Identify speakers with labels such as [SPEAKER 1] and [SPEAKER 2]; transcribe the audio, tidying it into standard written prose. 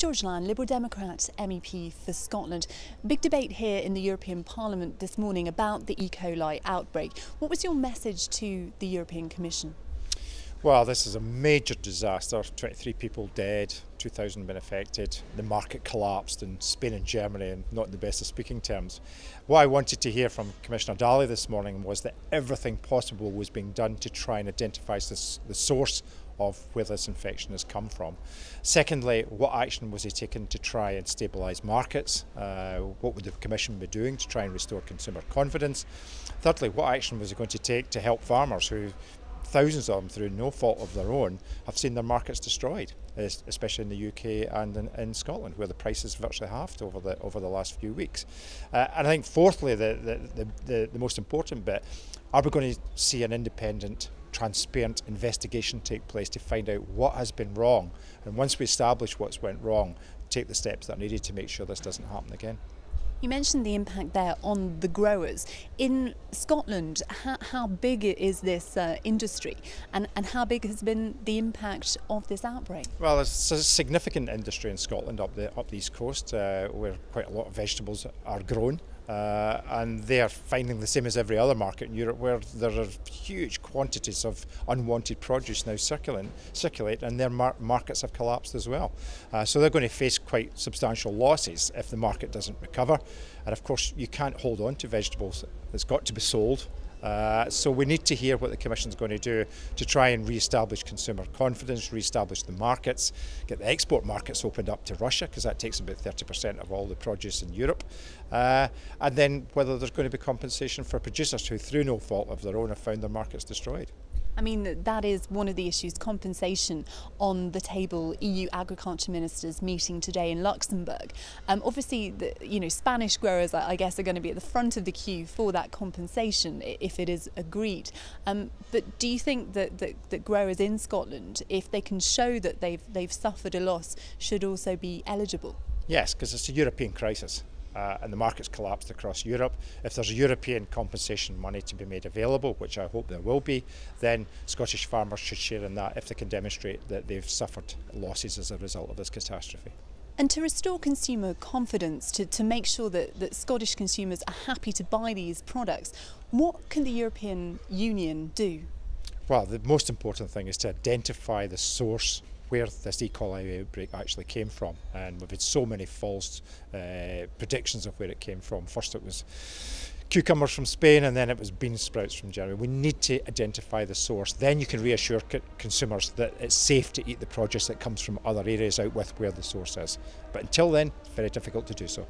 [SPEAKER 1] George Lyon, Liberal Democrat MEP for Scotland. Big debate here in the European Parliament this morning about the E.Coli outbreak. What was your message to the European Commission?
[SPEAKER 2] Well, this is a major disaster. 23 people dead, 2,000 been affected. The market collapsed in Spain and Germany, and not in the best of speaking terms. What I wanted to hear from Commissioner Dalli this morning was that everything possible was being done to try and identify the source of where this infection has come from. Secondly, what action was he taking to try and stabilise markets? What would the Commission be doing to try and restore consumer confidence? Thirdly, what action was he going to take to help farmers who, thousands of them through no fault of their own, have seen their markets destroyed, especially in the UK and in Scotland, where the prices virtually halved over the last few weeks. And I think fourthly, the most important bit, are we going to see an independent, transparent investigation take place to find out what has been wrong, and once we establish what's went wrong, take the steps that are needed to make sure this doesn't happen again.
[SPEAKER 1] You mentioned the impact there on the growers. In Scotland, how big is this industry, and how big has been the impact of this outbreak?
[SPEAKER 2] Well, it's a significant industry in Scotland up the East Coast, where quite a lot of vegetables are grown. And they are finding the same as every other market in Europe, where there are huge quantities of unwanted produce now circulate, and their markets have collapsed as well. So they're going to face quite substantial losses if the market doesn't recover. And of course, you can't hold on to vegetables. It's got to be sold. So we need to hear what the Commission's going to do to try and re-establish consumer confidence, re-establish the markets, get the export markets opened up to Russia, because that takes about 30% of all the produce in Europe, and then whether there's going to be compensation for producers who, through no fault of their own, have found their markets destroyed.
[SPEAKER 1] I mean, that is one of the issues, compensation on the table. EU agriculture ministers meeting today in Luxembourg. Obviously, Spanish growers, I guess, are going to be at the front of the queue for that compensation if it is agreed. But do you think that growers in Scotland, if they can show that they've suffered a loss, should also be eligible?
[SPEAKER 2] Yes, because it's a European crisis. And the market's collapsed across Europe. If there's a European compensation money to be made available, which I hope there will be, then Scottish farmers should share in that if they can demonstrate that they've suffered losses as a result of this catastrophe.
[SPEAKER 1] And to restore consumer confidence, to make sure that Scottish consumers are happy to buy these products, what can the European Union do? Well,
[SPEAKER 2] the most important thing is to identify the source where this E.Coli outbreak actually came from, and we've had so many false predictions of where it came from. First it was cucumbers from Spain, and then it was bean sprouts from Germany. We need to identify the source. Then you can reassure consumers that it's safe to eat the produce that comes from other areas out with where the source is. But until then, it's very difficult to do so.